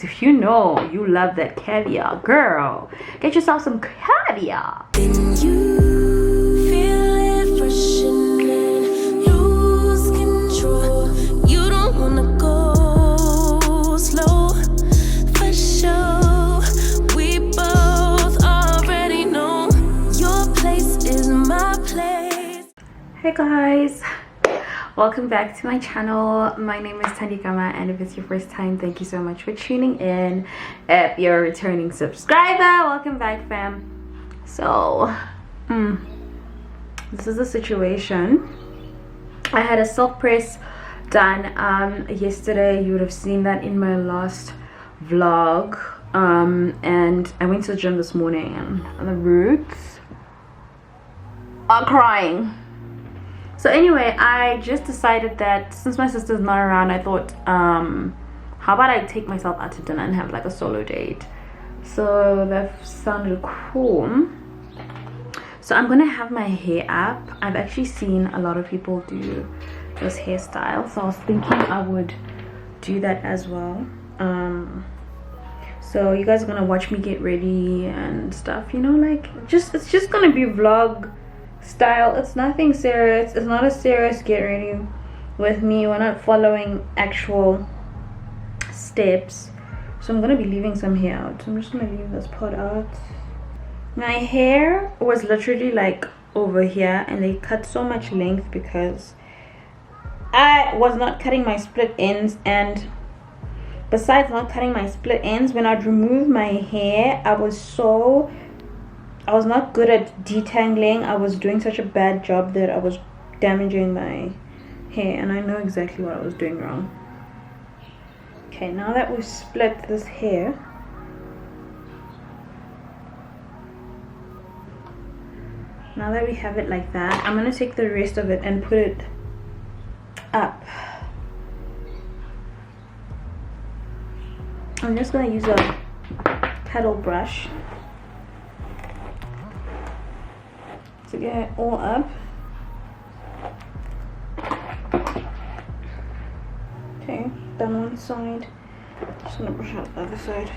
If you know you love that caviar, girl, get yourself some caviar. Then you feel it freshen and lose control. You don't wanna go slow for sure. We both already know your place is my place. Hey guys, welcome back to my channel. My name is Thandi Gama, and if it's your first time, thank you so much for tuning in. If you're a returning subscriber, welcome back, fam. So this is the situation. I had a self press done yesterday. You would have seen that in my last vlog, and I went to the gym this morning, and the roots are crying. So anyway, I just decided that since my sister's not around, I thought how about I take myself out to dinner and have like a solo date. So that sounded cool. So I'm gonna have my hair up. I've actually seen a lot of people do this hairstyle, so I was thinking I would do that as well. So you guys are gonna watch me get ready and stuff, you know, like it's just gonna be vlog style. It's nothing serious. It's not a serious get ready with me. We're not following actual steps. So I'm gonna be leaving some hair out. I'm just gonna leave this part out. My hair was literally like over here, and they cut so much length because I was not cutting my split ends. And besides not cutting my split ends, when I'd remove my hair, I was not good at detangling. I was doing such a bad job that I was damaging my hair, and I know exactly what I was doing wrong. Okay, now that we've split this hair, now that we have it like that, I'm gonna take the rest of it and put it up. I'm just gonna use a paddle brush to get it all up. Okay, done one side. Just gonna brush out the other side.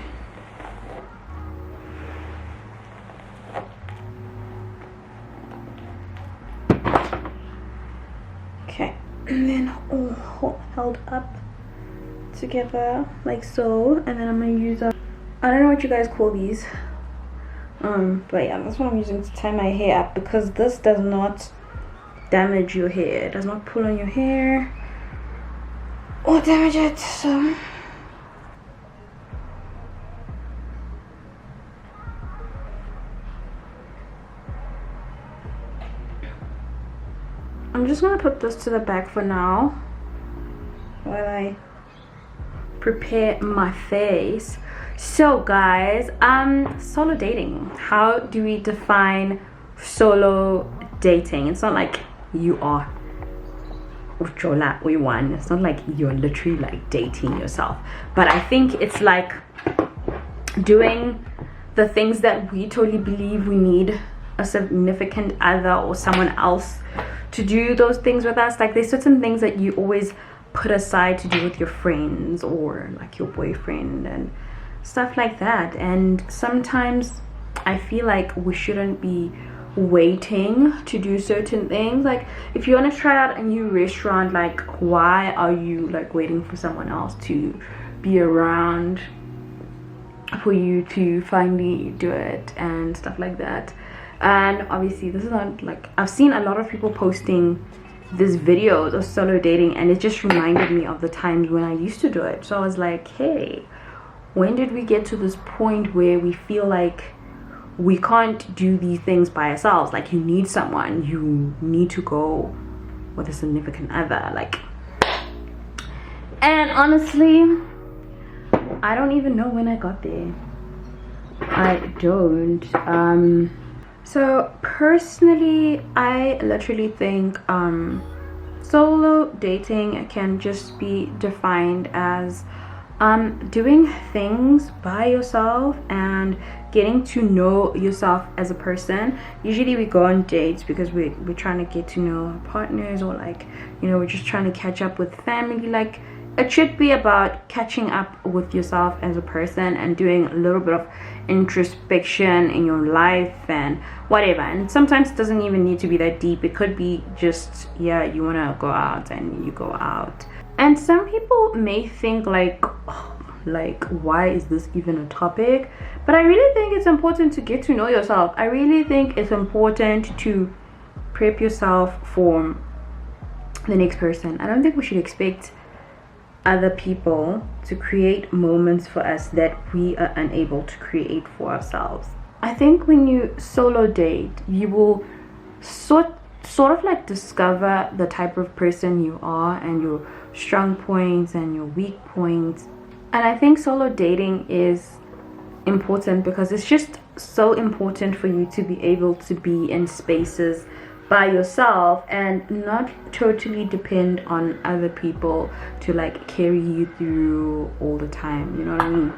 Okay, and then all held up together like so. And then I'm gonna use a, I don't know what you guys call these. But yeah, that's what I'm using to tie my hair up, because this does not damage your hair. It does not pull on your hair or damage it. So I'm just gonna put this to the back for now while I prepare my face. So guys, solo dating. How do we define solo dating? It's not like you are ujola one. It's not like you're literally like dating yourself, but I think it's like doing the things that we totally believe we need a significant other or someone else to do those things with us. Like there's certain things that you always put aside to do with your friends or like your boyfriend and stuff like that. And sometimes I feel like we shouldn't be waiting to do certain things. Like if you want to try out a new restaurant, like why are you like waiting for someone else to be around for you to finally do it and stuff like that? And obviously this is not like, I've seen a lot of people posting these videos of solo dating, and it just reminded me of the times when I used to do it. So I was like, hey, when did we get to this point where we feel like we can't do these things by ourselves? Like you need someone, you need to go with a significant other. Like, and honestly, I don't even know when I got there. I don't. So personally, I literally think solo dating can just be defined as doing things by yourself and getting to know yourself as a person. Usually we go on dates because we're trying to get to know our partners, or like, you know, we're just trying to catch up with family. Like it should be about catching up with yourself as a person and doing a little bit of introspection in your life and whatever. And sometimes it doesn't even need to be that deep. It could be just, yeah, you want to go out and you go out. And some people may think like, oh, like, why is this even a topic? But I really think it's important to get to know yourself. I really think it's important to prep yourself for the next person. I don't think we should expect other people to create moments for us that we are unable to create for ourselves. I think when you solo date, you will sort of like discover the type of person you are and your strong points and your weak points. And I think solo dating is important because it's just so important for you to be able to be in spaces by yourself and not totally depend on other people to like carry you through all the time, you know what I mean?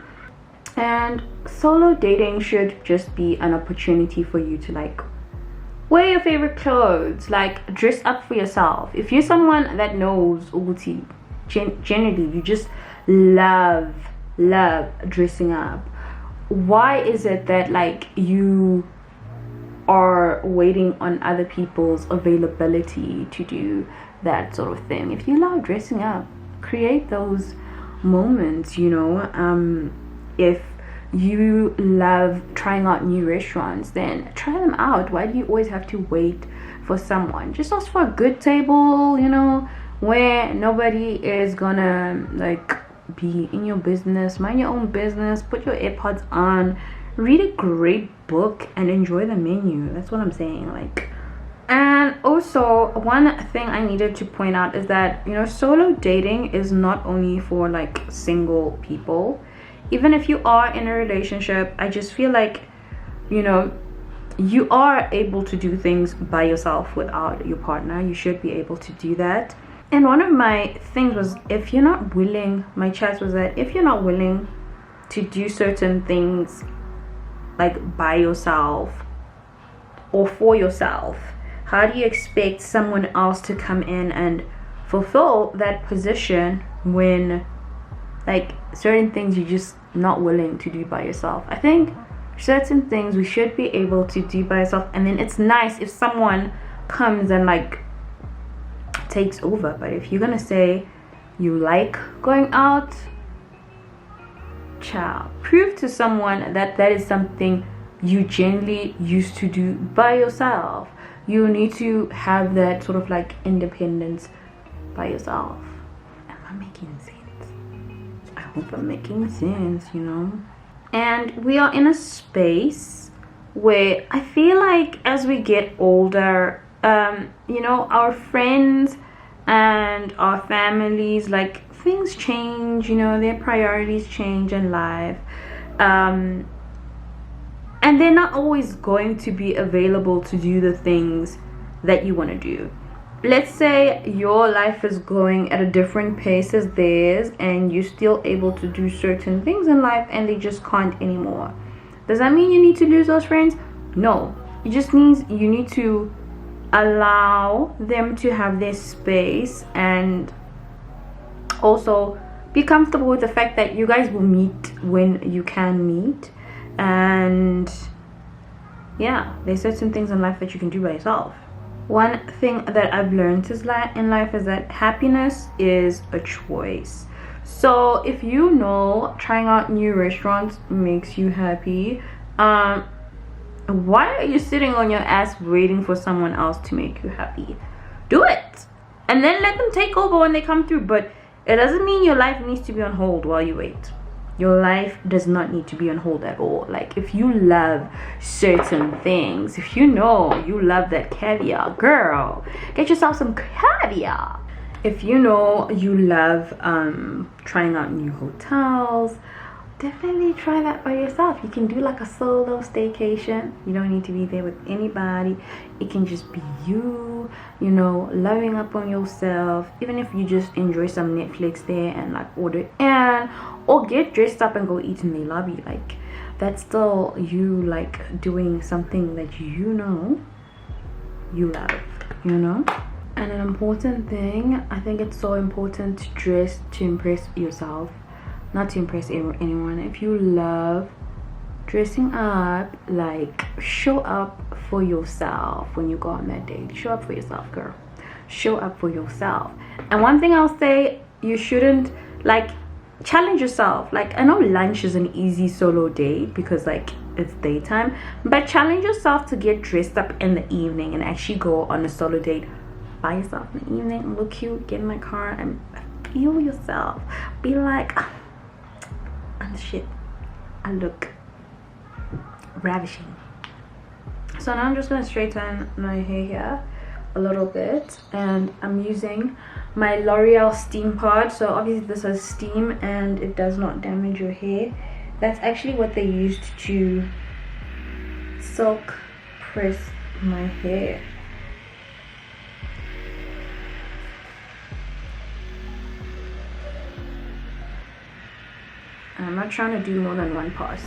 And solo dating should just be an opportunity for you to like wear your favorite clothes, like dress up for yourself. If you're someone that knows Uguti, generally you just love dressing up, why is it that like you are waiting on other people's availability to do that sort of thing? If you love dressing up, create those moments, you know. If you love trying out new restaurants, then try them out. Why do you always have to wait for someone? Just ask for a good table, you know, where nobody is gonna like be in your business. Mind your own business, put your AirPods on, read a great book and enjoy the menu. That's what I'm saying. Like, and also one thing I needed to point out is that, you know, solo dating is not only for like single people. Even if you are in a relationship, I just feel like, you know, you are able to do things by yourself without your partner. You should be able to do that. And one of my things was, if you're not willing, my chat was that if you're not willing to do certain things like by yourself or for yourself, how do you expect someone else to come in and fulfill that position when like certain things you're just not willing to do by yourself? I think certain things we should be able to do by yourself, and then it's nice if someone comes and like takes over. But if you're gonna say you like going out, child, prove to someone that that is something you genuinely used to do by yourself. You need to have that sort of like independence by yourself. Am I making sense? I hope I'm making sense, you know. And we are in a space where I feel like as we get older, you know, our friends and our families, like things change, you know, their priorities change in life, and they're not always going to be available to do the things that you want to do. Let's say your life is going at a different pace as theirs and you're still able to do certain things in life and they just can't anymore. Does that mean you need to lose those friends? No, it just means you need to allow them to have their space and also be comfortable with the fact that you guys will meet when you can meet. And yeah, there's certain things in life that you can do by yourself. One thing that I've learned in life is that happiness is a choice. So if you know trying out new restaurants makes you happy, why are you sitting on your ass waiting for someone else to make you happy? Do it, and then let them take over when they come through. But it doesn't mean your life needs to be on hold while you wait. Your life does not need to be on hold at all. Like, if you love certain things, if you know you love that caviar, girl, get yourself some caviar. If you know you love trying out new hotels, definitely try that by yourself. You can do like a solo staycation. You don't need to be there with anybody. It can just be you, you know, loving up on yourself. Even if you just enjoy some Netflix there and like order in, or get dressed up and go eat in the lobby, like that's still you like doing something that you know you love, you know. And an important thing, I think it's so important to dress to impress yourself, not to impress anyone. If you love dressing up, like, show up for yourself when you go on that date. Show up for yourself, girl. Show up for yourself. And one thing I'll say, you shouldn't, like, challenge yourself. Like, I know lunch is an easy solo date because, like, it's daytime, but challenge yourself to get dressed up in the evening and actually go on a solo date by yourself in the evening. Look cute, get in my car and feel yourself. Be like, oh, I'm the shit. I look ravishing. So now I'm just gonna straighten my hair here a little bit, and I'm using my L'Oreal Steam Pod. So obviously this has steam and it does not damage your hair. That's actually what they used to silk press my hair. I'm not trying to do more than one pass.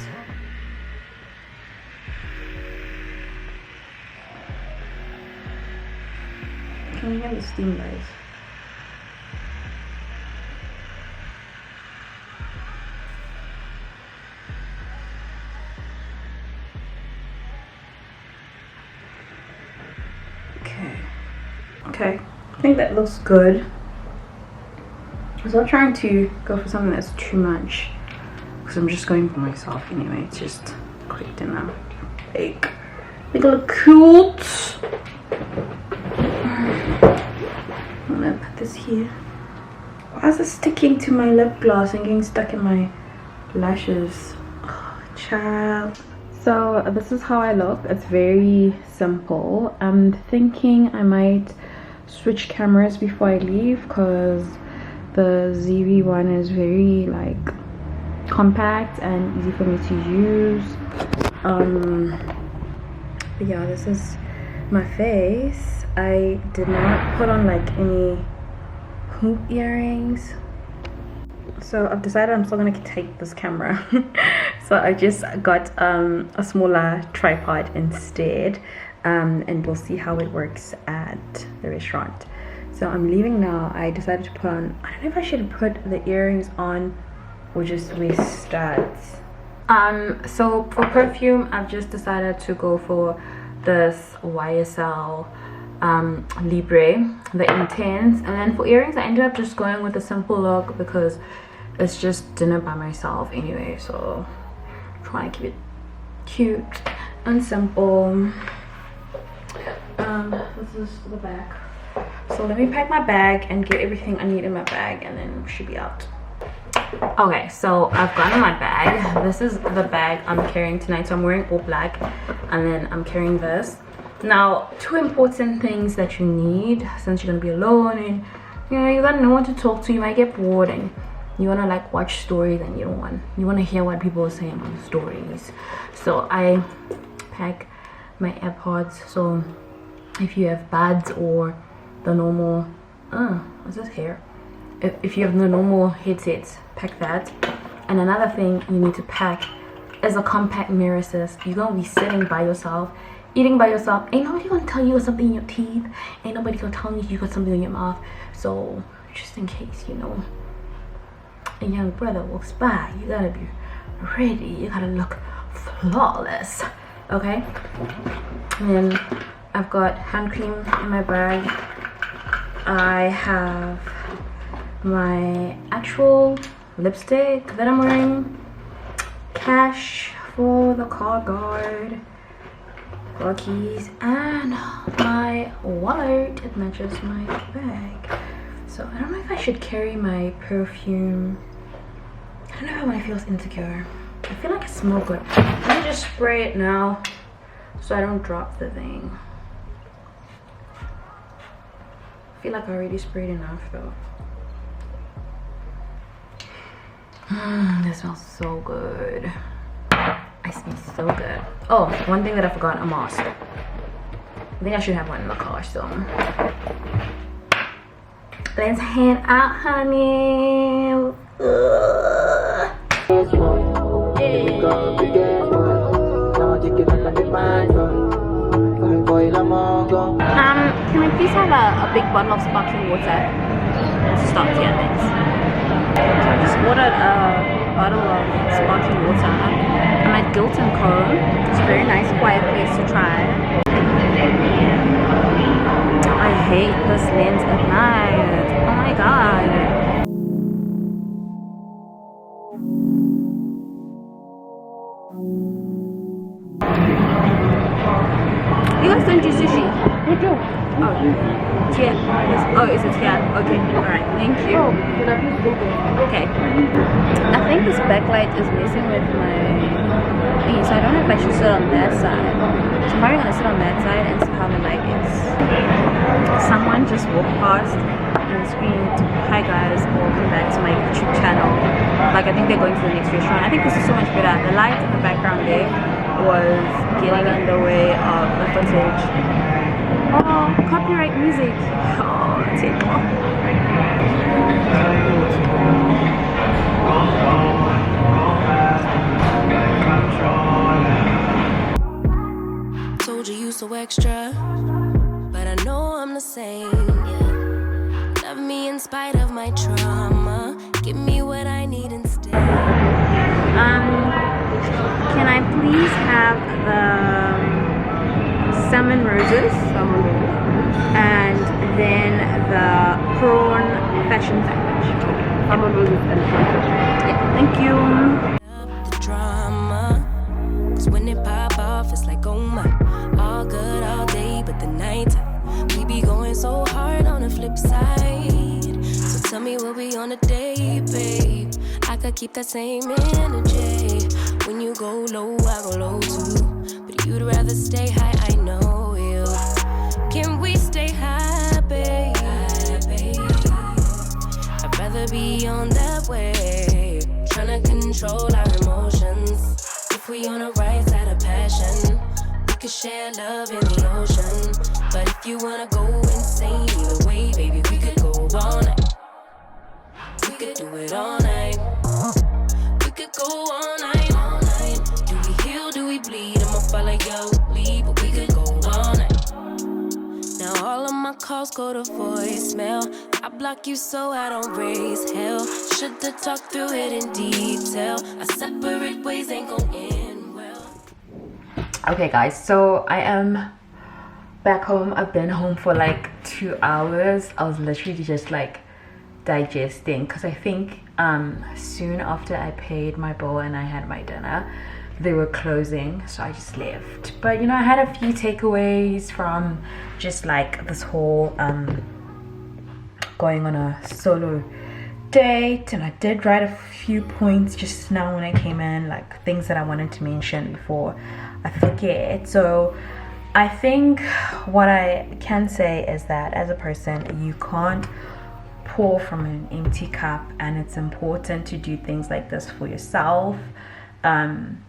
Can you hear the steam, guys? Okay, I think that looks good. So I'm trying to go for something that's too much because I'm just going for myself anyway. It's just quick dinner. Make it look cute. I'm gonna put this here. Why is it sticking to my lip gloss and getting stuck in my lashes? Oh, child. So this is how I look. It's very simple. I'm thinking I might switch cameras before I leave because the ZV one is very like compact and easy for me to use. But yeah, this is my face. I did not put on like any hoop earrings, so I've decided I'm still gonna take this camera. So I just got a smaller tripod instead, and we'll see how it works at the restaurant. So I'm leaving now. I decided to put on, I don't know if I should put the earrings on or just wear studs. So for perfume, I've just decided to go for this YSL Libre, the Intense. And then for earrings, I ended up just going with a simple look because it's just dinner by myself anyway, so I'm trying to keep it cute and simple. This is the back. So let me pack my bag and get everything I need in my bag, and then we should be out. Okay, so I've gotten my bag. This is the bag I'm carrying tonight. So I'm wearing all black, and then I'm carrying this. Now, two important things that you need since you're gonna be alone, and you gotta know one to talk to. You might get bored and you wanna like watch stories, and you wanna hear what people are saying on the stories. So I pack my AirPods. So if you have buds or the normal what's this here, if you have the normal headsets, pack that. And another thing you need to pack is a compact mirror, sis. You're gonna be sitting by yourself, eating by yourself. Ain't nobody gonna tell you got something in your teeth. Ain't nobody gonna tell you got something in your mouth. So just in case, a young brother walks by, you gotta be ready. You gotta look flawless, okay? And then I've got hand cream in my bag. I have my actual lipstick that I'm wearing, cash for the car guard, car keys, and my wallet. It matches my bag. So I don't know if I should carry my perfume. I don't know when I feel insecure. I feel like I smell good. Let me just spray it now so I don't drop the thing. I feel like I already sprayed enough though. This smells so good. I smell so good. Oh, one thing that I forgot, a mask. I think I should have one in the car, so let's head out, honey. Can we please have a big bottle of sparkling water? To start here, thanks. So I just ordered a bottle of sparkling water. I'm at Gilton Co. It's a very nice, quiet place to try. I hate this lens at night. Oh my god. You guys don't do sushi? We do. Oh, here. Oh, is it here? Okay, alright, thank you. Oh, can I please take it? Okay. I think this backlight is messing with my thingy, so I don't know if I should sit on that side. So I'm probably gonna sit on that side and see how the light is. Someone just walked past and screamed, "Hi guys, welcome back to my YouTube channel." Like, I think they're going to the next restaurant. I think this is so much better. The light in the background there was getting in the way of the footage. Oh, copyright music. Oh, terrible. Told you you so extra, but I know I'm the same. Yeah. Love me in spite of my trauma. Give me what I need instead. Can I please have the salmon roses and then the prawn fashion sandwich? Salmon roses and sunset. Yeah, thank you. The drama, 'cause when it pop off, it's like, oh my, all good all day, but the night we be going so hard on the flip side. So tell me what we on a day, babe. I could keep that same energy. When you go low, I go low too. But you'd rather stay high, I know you. Can we stay high, babe? I'd rather be on that way. Tryna control our emotions. If we on the right side of passion, we could share love in the ocean. But if you wanna go insane either way, baby, we could go all night. We could do it all night. We could go all night, all night. Do we heal, do we bleed? I'ma follow your lead, but we could go all night. Now all of my calls go to voicemail. I block you so I don't raise hell. Should've talked through it in detail. Our separate ways ain't gon' end well. Okay guys, so I am back home. I've been home for like 2 hours. I was literally just like digesting, because I think soon after I paid my bill and I had my dinner, they were closing, so I just left. But you know, I had a few takeaways from just like this whole going on a solo date, and I did write a few points just now when I came in, like things that I wanted to mention before I forget. So I think what I can say is that as a person, you can't pour from an empty cup, and it's important to do things like this for yourself,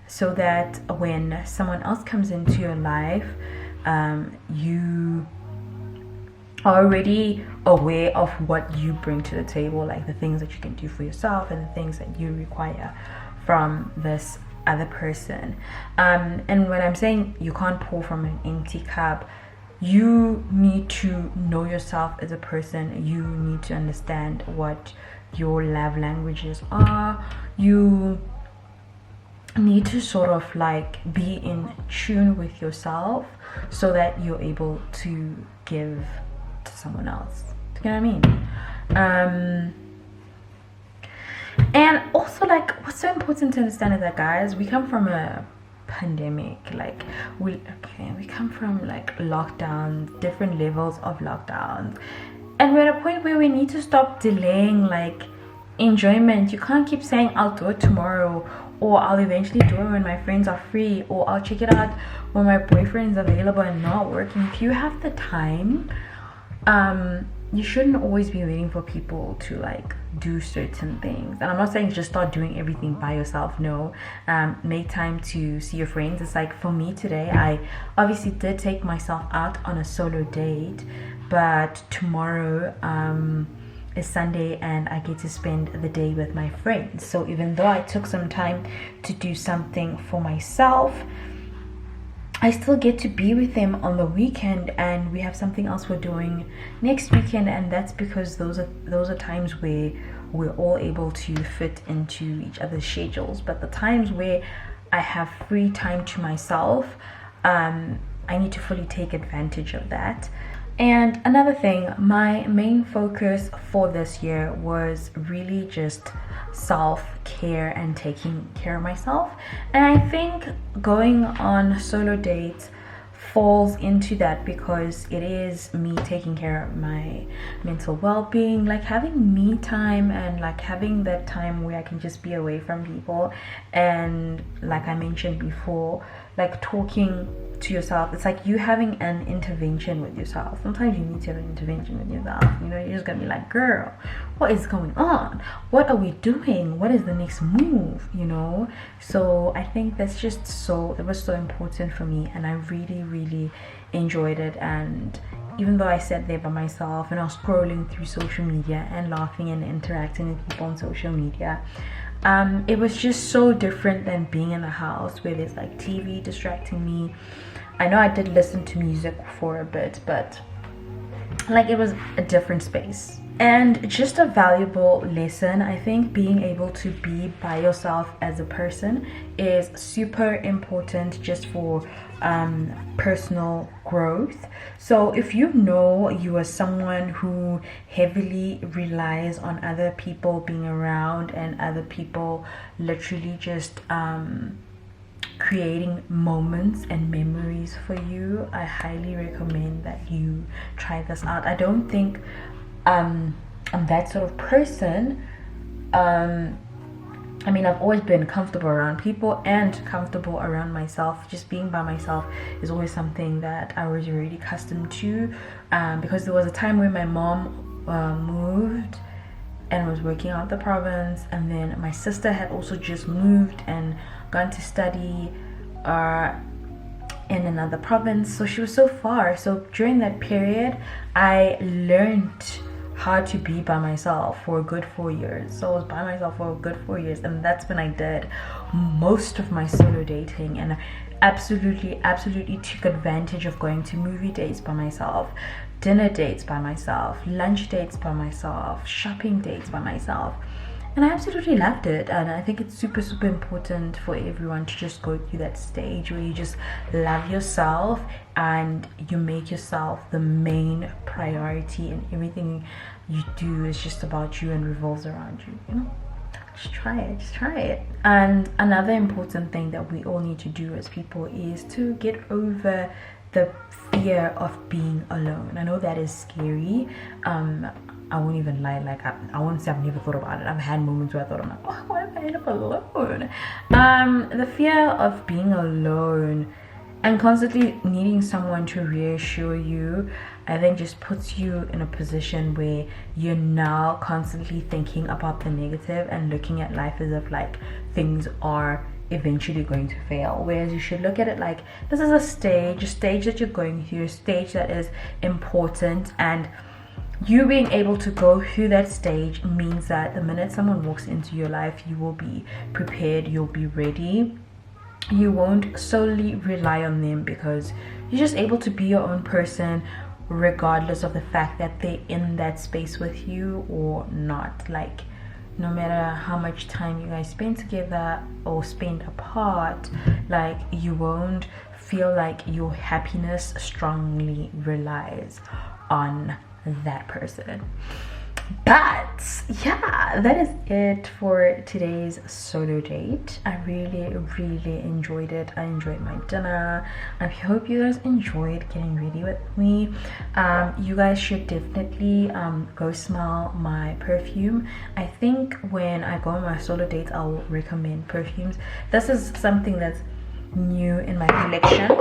so that when someone else comes into your life, you are already aware of what you bring to the table, like the things that you can do for yourself and the things that you require from this other person. And when I'm saying you can't pour from an empty cup, you need to know yourself as a person. You need to understand what your love languages are. You need to sort of like be in tune with yourself so that you're able to give to someone else. You know what I mean? And also, like, what's so important to understand is that, guys, we come from a pandemic. Like, we come from like lockdowns, different levels of lockdowns, and we're at a point where we need to stop delaying like enjoyment. You can't keep saying I'll do it tomorrow, or I'll eventually do it when my friends are free, or I'll check it out when my boyfriend's available and not working. If you have the time, you shouldn't always be waiting for people to like do certain things. And I'm not saying just start doing everything by yourself. No, make time to see your friends. It's like for me today, I obviously did take myself out on a solo date, but tomorrow is Sunday and I get to spend the day with my friends. So even though I took some time to do something for myself, I still get to be with them on the weekend, and we have something else we're doing next weekend, and that's because those are times where we're all able to fit into each other's schedules. But the times where I have free time to myself, I need to fully take advantage of that. And another thing, my main focus for this year was really just self-care and taking care of myself. And I think going on solo dates falls into that, because it is me taking care of my mental well-being, like having me time, and like having that time where I can just be away from people. And like I mentioned before, like talking to yourself, it's like you having an intervention with yourself. Sometimes you need to have an intervention with yourself, you know. You're just gonna be like, girl, what is going on? What are we doing? What is the next move, you know? So I think that's just it was so important for me, and I really enjoyed it. And even though I sat there by myself and I was scrolling through social media and laughing and interacting with people on social media, it was just so different than being in the house where there's like TV distracting me. I know I did listen to music for a bit, but like it was a different space. And just a valuable lesson, I think being able to be by yourself as a person is super important just for personal growth. So if you know you are someone who heavily relies on other people being around, and other people literally just creating moments and memories for you, I highly recommend that you try this out. I don't think I'm that sort of person. I mean, I've always been comfortable around people and comfortable around myself. Just being by myself is always something that I was really accustomed to, because there was a time when my mom moved and was working out the province, and then my sister had also just moved and gone to study in another province, so she was so far. So during that period I learned how to be by myself for a good 4 years. So I was by myself for a good 4 years, and that's when I did most of my solo dating, and absolutely took advantage of going to movie dates by myself, dinner dates by myself, lunch dates by myself, shopping dates by myself. And I absolutely loved it. And I think it's super important for everyone to just go through that stage where you just love yourself and you make yourself the main priority, and everything you do is just about you and revolves around you, you know. Just try it. And another important thing that we all need to do as people is to get over the fear of being alone. I know that is scary. I won't even lie, like I won't say I've never thought about it. I've had moments where I thought, I'm like, oh, what if I end up alone? The fear of being alone and constantly needing someone to reassure you, I think just puts you in a position where you're now constantly thinking about the negative and looking at life as if like things are eventually going to fail, whereas you should look at it like this is a stage that you're going through, a stage that is important, and you being able to go through that stage means that the minute someone walks into your life, you will be prepared, you'll be ready. You won't solely rely on them, because you're just able to be your own person regardless of the fact that they're in that space with you or not. Like, no matter how much time you guys spend together or spend apart, like, you won't feel like your happiness strongly relies on that person. But yeah, that is it for today's solo date. I really enjoyed it. I enjoyed my dinner. I hope you guys enjoyed getting ready with me. You guys should definitely go smell my perfume. I think when I go on my solo dates, I'll recommend perfumes. This is something that's new in my collection.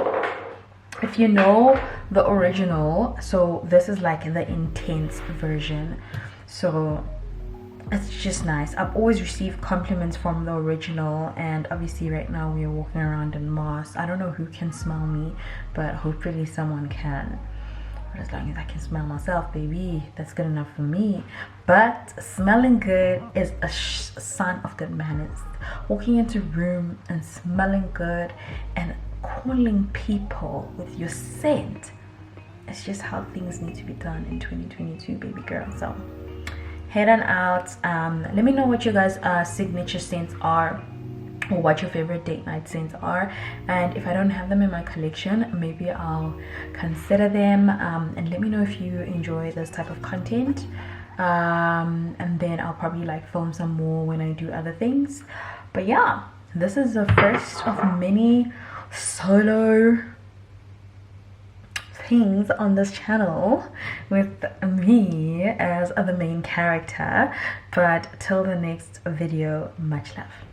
If you know the original, so this is like the intense version, so it's just nice. I've always received compliments from the original, and obviously right now we are walking around in masks. I don't know who can smell me, but hopefully someone can. But as long as I can smell myself, baby, that's good enough for me. But smelling good is a sign of good manners. Walking into a room and smelling good and calling people with your scent. It's just how things need to be done in 2022, baby girl. So head on out. Let me know what you guys signature scents are, or what your favorite date night scents are, and if I don't have them in my collection, maybe I'll consider them. And let me know if you enjoy this type of content, and then I'll probably like film some more when I do other things. But yeah, this is the first of many solo things on this channel with me as the main character. But till the next video, much love.